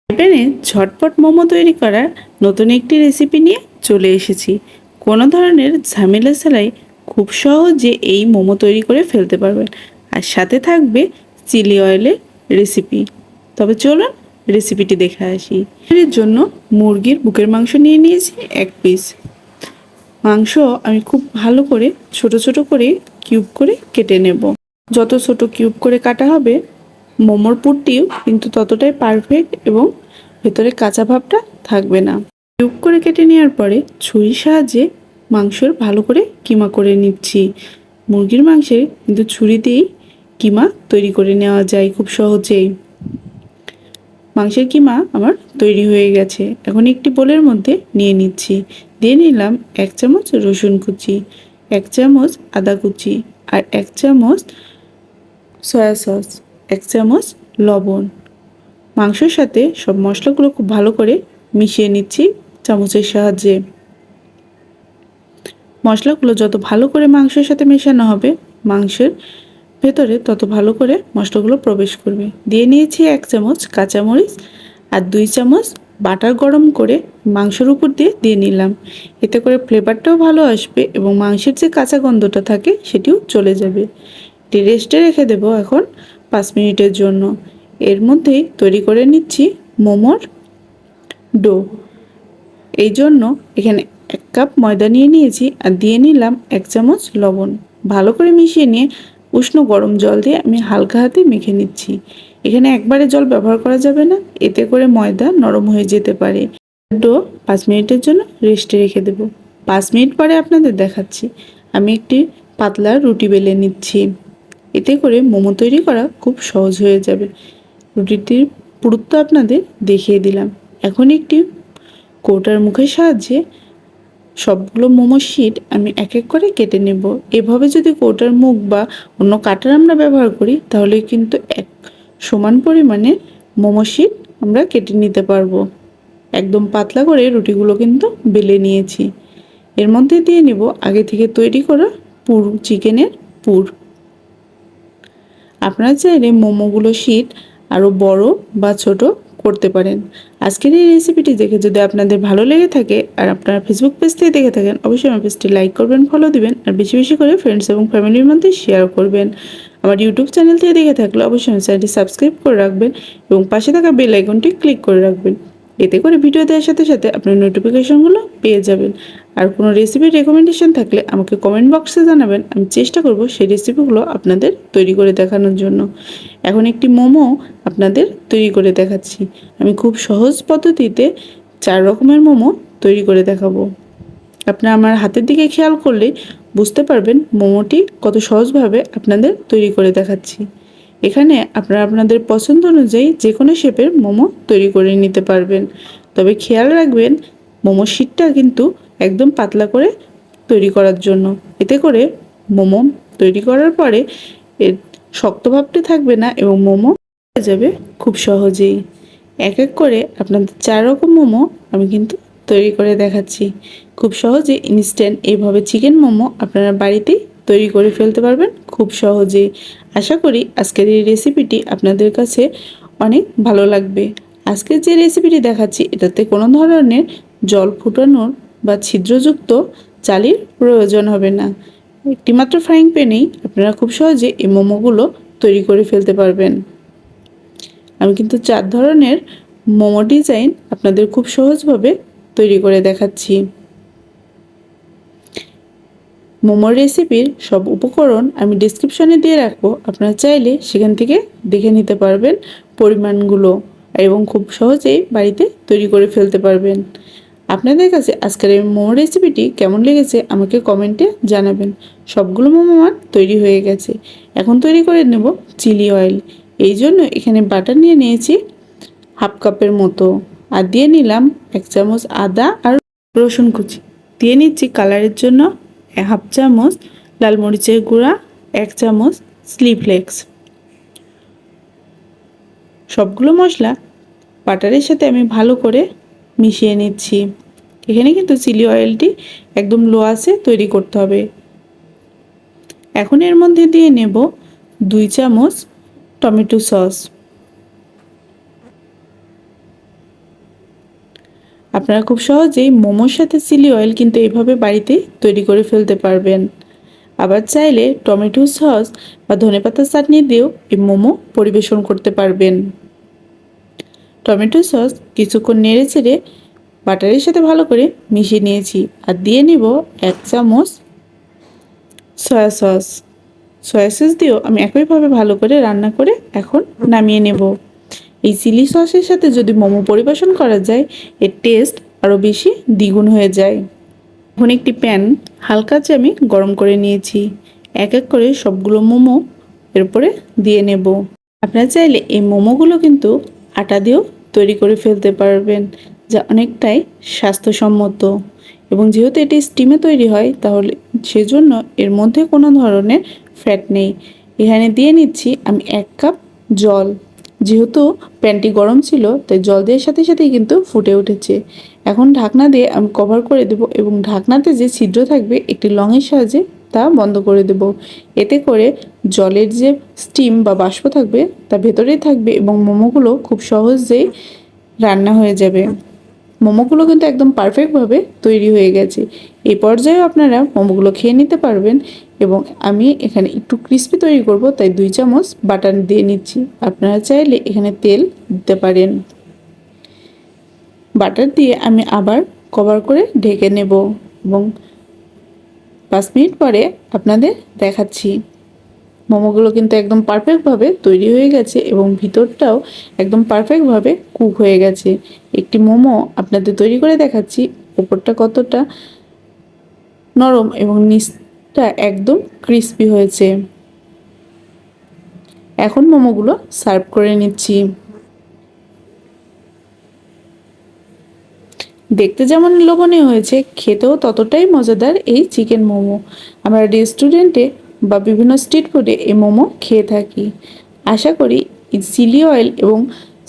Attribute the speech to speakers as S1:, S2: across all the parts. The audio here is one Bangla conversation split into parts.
S1: প্যানে ঝটপট মোমো তৈরি করার নতুন একটি রেসিপি নিয়ে চলে এসেছি। কোনো ধরনের ঝামেলা ছাড়াই খুব সহজে এই মোমো তৈরি করে ফেলতে পারবেন। আর সাথে থাকবে চিলি অয়েলের রেসিপি। তবে চলুন রেসিপিটি দেখে আসি। এর জন্য মুরগির বুকের মাংস নিয়ে নিয়েছি 1 পিস। মাংস আমি খুব ভালো করে ছোট ছোট করে কিউব করে কেটে নেব। যত ছোট কিউব করে কাটা হবে মোমোর পুরটিও কিন্তু ততটাই পারফেক্ট এবং ভেতরে কাঁচা ভাবটা থাকবে না। কিউব করে কেটে নেওয়ার পরে ছুরির সাহায্যে মাংসর ভালো করে কিমা করে নিচ্ছি। মুরগির মাংসের কিন্তু ছুরি দিয়েই কিমা তৈরি করে নেওয়া যায় খুব সহজেই। মাংসের কিমা আমার তৈরি হয়ে গেছে। এখন একটি বোলের মধ্যে নিয়ে নিচ্ছি। দিয়ে নিলাম 1 চামচ রসুন কুচি, 1 চামচ আদা কুচি, আর 1 চামচ সয়া সস, 1 চামচ লবণ। মাংসের সাথে সব মশলাগুলো খুব ভালো করে মিশিয়ে নিচ্ছি চামচের সাহায্যে। মশলাগুলো যত ভালো করে মাংসের সাথে মেশানো হবে মাংসের ভেতরে তত ভালো করে মশলাগুলো প্রবেশ করবে। দিয়ে নিয়েছি 1 চামচ কাঁচামরিচ আর 2 চামচ বাটার গরম করে মাংসের উপর দিয়ে নিলাম। এতে করে ফ্লেভারটাও ভালো আসবে এবং মাংসের যে কাঁচা গন্ধটা থাকে সেটিও চলে যাবে। এটি রেস্টে রেখে দেব এখন 5 মিনিটের জন্য। এর মধ্যেই তৈরি করে নিচ্ছি মোমোর ডো। এই জন্য এখানে 1 কাপ ময়দা নিয়ে নিয়েছি আর দিয়ে নিলাম 1 চামচ লবণ। ভালো করে মিশিয়ে নিয়ে উষ্ণ গরম জল দিয়ে আমি হালকা হাতে মেখে নিচ্ছি। এখানে একবারে জল ব্যবহার করা যাবে না, এতে করে ময়দা নরম হয়ে যেতে পারে। ডো 5 মিনিটের জন্য রেস্টে রেখে দেব। 5 মিনিট পরে আপনাদের দেখাচ্ছি। আমি একটি পাতলা রুটি বেলে নিচ্ছি। এতে করে মোমো তৈরি করা খুব সহজ হয়ে যাবে। রুটিটির পুরুত্ব আপনাদের দেখিয়ে দিলাম। এখন একটি কৌটার মুখের সাহায্যে সবগুলো মোমোর শিট আমি এক এক করে কেটে নেব। এভাবে যদি কৌটার মুখ বা অন্য কাটার আমরা ব্যবহার করি তাহলে কিন্তু এক সমান পরিমাণে মোমো শিট আমরা কেটে নিতে পারবো। একদম পাতলা করে রুটিগুলো কিন্তু বেলে নিয়েছি। এর মধ্যে দিয়ে নেব আগে থেকে তৈরি করা পুর, চিকেনের পুর। আপনারা চাইলে মোমোগুলো শিট আরও বড় বা ছোট করতে পারেন। আজকের এই রেসিপিটি দেখে যদি আপনাদের ভালো লেগে থাকে আর আপনারা ফেসবুক পেজ থেকে দেখে থাকেন অবশ্যই আমার পেজটি লাইক করবেন, ফলো দিবেন আর বেশি বেশি করে ফ্রেন্ডস এবং ফ্যামিলির মধ্যে শেয়ার করবেন। আমার ইউটিউব চ্যানেল থেকে দেখে থাকলে অবশ্যই আমার চ্যানেলটি সাবস্ক্রাইব করে রাখবেন এবং পাশে থাকা বেল আইকনটি ক্লিক করে রাখবেন। এতে করে ভিডিও দেওয়ার সাথে সাথে আপনার নোটিফিকেশনগুলো পেয়ে যাবেন। আর কোনো রেসিপির রেকমেন্ডেশন থাকলে আমাকে কমেন্ট বক্সে জানাবেন, আমি চেষ্টা করব সেই রেসিপিগুলো আপনাদের তৈরি করে দেখানোর জন্য। এখন একটি মোমো আপনাদের তৈরি করে দেখাচ্ছি। আমি খুব সহজ পদ্ধতিতে 4 রকমের মোমো তৈরি করে দেখাবো। আপনারা আমার হাতের দিকে খেয়াল করলে বুঝতে পারবেন মোমোটি কত সহজভাবে আপনাদের তৈরি করে দেখাচ্ছি। এখানে আপনারা আপনাদের পছন্দ অনুযায়ী যে কোনো শেপের মোমো তৈরি করে নিতে পারবেন। তবে খেয়াল রাখবেন মোমো শিটটা কিন্তু একদম পাতলা করে তৈরি করার জন্য। এতে করে মোমো তৈরি করার পরে এর শক্ত ভাবটি থাকবে না এবং মোমো হয়ে যাবে খুব সহজেই। এক এক করে আপনাদের 4 রকম মোমো আমি কিন্তু তৈরি করে দেখাচ্ছি। খুব সহজে ইনস্ট্যান্ট এইভাবে চিকেন মোমো আপনারা বাড়িতেই তৈরি করে ফেলতে পারবেন খুব সহজেই। আশা করি আজকের এই রেসিপিটি আপনাদের কাছে অনেক ভালো লাগবে। আজকের যে রেসিপিটি দেখাচ্ছি এটাতে কোনো ধরনের জল ফুটানোর বা ছিদ্রযুক্ত চালের প্রয়োজন হবে না। একটি মাত্র ফ্রাইং প্যানেই আপনারা খুব সহজে এই মোমোগুলো তৈরি করে ফেলতে পারবেন। আমি কিন্তু 4 ধরনের মোমো ডিজাইন আপনাদের খুব সহজভাবে তৈরি করে দেখাচ্ছি। মোমোর রেসিপির সব উপকরণ আমি ডেসক্রিপশনে দিয়ে রাখবো, আপনারা চাইলে সেখান থেকে দেখে নিতে পারবেন পরিমাণগুলো এবং খুব সহজেই বাড়িতে তৈরি করে ফেলতে পারবেন। আপনাদের কাছে আজকের এই মোমো রেসিপিটি কেমন লেগেছে আমাকে কমেন্টে জানাবেন। সবগুলো মোমো আমার তৈরি হয়ে গেছে। এখন তৈরি করে নেব চিলি অয়েল। এই জন্য এখানে বাটার নিয়ে নিয়েছি 1/2 কাপের মতো আর দিয়ে নিলাম 1 চামচ আদা আর রসুন কুচি। দিয়ে নিচ্ছি কালারের জন্য 1/2 চামচ লাল মরিচের গুঁড়া, 1 চামচ চিলি ফ্লেক্স। সবগুলো মশলা বাটারের সাথে আমি ভালো করে মিশিয়ে নিচ্ছি। এখানে কিন্তু চিলি অয়েলটি একদম লো আঁচে তৈরি করতে হবে। এখন এর মধ্যে দিয়ে নেব 2 চামচ টমেটো সস, আপনারা খুব সহজেই মোমোর সাথে চিলি অয়েল কিন্তু এইভাবে বাড়িতে তৈরি করে ফেলতে পারবেন। আবার চাইলে টমেটো সস বা ধনেপাতার চাটনি দিয়েও এই মোমো পরিবেশন করতে পারবেন। টমেটো সস কিছুক্ষণ নেড়ে চেড়ে বাটারের সাথে ভালো করে মিশিয়ে নিয়েছি, আর দিয়ে নিব 1 চামচ সয়া সস। সয়া সস দিয়েও আমি একইভাবে ভালো করে রান্না করে এখন নামিয়ে নেব। এই চিলি সসের সাথে যদি মোমো পরিবেশন করা যায়, এর টেস্ট আরও বেশি দ্বিগুণ হয়ে যায়। এখন একটি প্যান হালকা আঁচে আমি গরম করে নিয়েছি। এক এক করে সবগুলো মোমো এর উপরে দিয়ে নেব। আপনারা চাইলে এই মোমোগুলো কিন্তু আটা দিয়েও তৈরি করে ফেলতে পারবেন, যা অনেকটাই স্বাস্থ্যসম্মত। এবং যেহেতু এটি স্টিমে তৈরি হয়, তাহলে সেজন্য এর মধ্যে কোনো ধরনের ফ্যাট নেই। এখানে দিয়ে নিচ্ছি আমি 1 কাপ জল। যেহেতু প্যানটি গরম ছিল, তাই জল দেওয়ার সাথে সাথেই কিন্তু ফুটে উঠেছে। এখন ঢাকনা দিয়ে আমি কভার করে দেব এবং ঢাকনাতে যে ছিদ্র থাকবে একটি লংয়ের সাহায্যে তা বন্ধ করে দেব। এতে করে জলের যে স্টিম বা বাষ্প থাকবে তা ভেতরেই থাকবে এবং মোমোগুলো খুব সহজেই রান্না হয়ে যাবে। মোমোগুলো কিন্তু একদম পারফেক্টভাবে তৈরি হয়ে গেছে। এই পর্যায়েও আপনারা মোমোগুলো খেয়ে নিতে পারবেন। এবং আমি এখানে একটু ক্রিস্পি তৈরি করব, তাই 2 চামচ বাটার দিয়ে নিচ্ছি। আপনারা চাইলে এখানে তেল দিতে পারেন। বাটার দিয়ে আমি আবার কভার করে ঢেকে নেব এবং 5 মিনিট পরে আপনাদের দেখাচ্ছি। মোমোগুলো কিন্তু একদম পারফেক্টভাবে তৈরি হয়ে গেছে এবং ভিতরটাও একদম পারফেক্টভাবে কুক হয়ে গেছে। একটি মোমো আপনাদের তৈরি করে দেখাচ্ছি, উপরটা কতটা নরম এবং নিচটা একদম ক্রিস্পি হয়েছে। এখন মোমোগুলো সার্ভ করে নিচ্ছি। দেখতে যেমন লোভনীয় হয়েছে, খেতেও ততটাই মজাদার এই চিকেন মোমো। আমরা রেস্টুরেন্টে বা বিভিন্ন স্ট্রিট ফুডে এই মোমো খেয়ে থাকি। আশা করি এই চিলি অয়েল এবং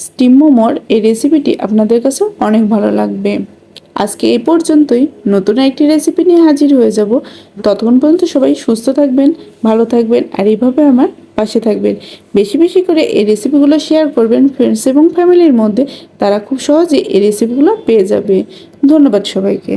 S1: স্টিম মোমোর এই রেসিপিটি আপনাদের কাছেও অনেক ভালো লাগবে। আজকে এই পর্যন্তই। নতুন একটি রেসিপি নিয়ে হাজির হয়ে যাব। ততক্ষণ পর্যন্ত সবাই সুস্থ থাকবেন, ভালো থাকবেন, আর এইভাবে আমার পাশে থাকবেন। বেশি বেশি করে এই রেসিপিগুলো শেয়ার করবেন ফ্রেন্ডস এবং ফ্যামিলির মধ্যে। তারা খুব সহজে এই রেসিপিগুলো পেয়ে যাবে। ধন্যবাদ সবাইকে।